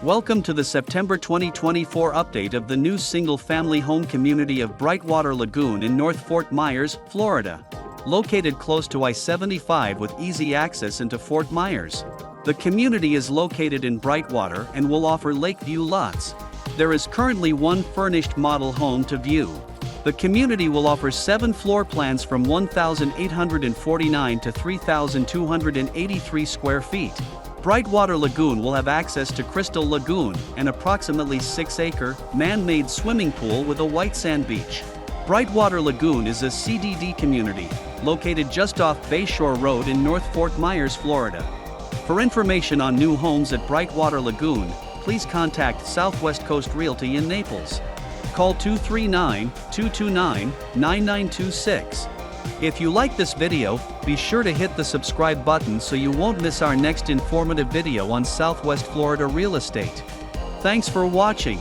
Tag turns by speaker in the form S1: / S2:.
S1: Welcome to the September 2024 update of the new single-family home community of Brightwater Lagoon in North Fort Myers, Florida. Located close to I-75 with easy access into Fort Myers. The community is located in Brightwater and will offer lakeview lots. There is currently one furnished model home to view. The community will offer 7 floor plans from 1,849 to 3,283 square feet. Brightwater Lagoon will have access to Crystal Lagoon, an approximately 6-acre, man-made swimming pool with a white sand beach. Brightwater Lagoon is a CDD community, located just off Bayshore Road in North Fort Myers, Florida. For information on new homes at Brightwater Lagoon, please contact Southwest Coast Realty in Naples. Call 239-229-9926. If you like this video, be sure to hit the subscribe button so you won't miss our next informative video on Southwest Florida real estate. Thanks for watching.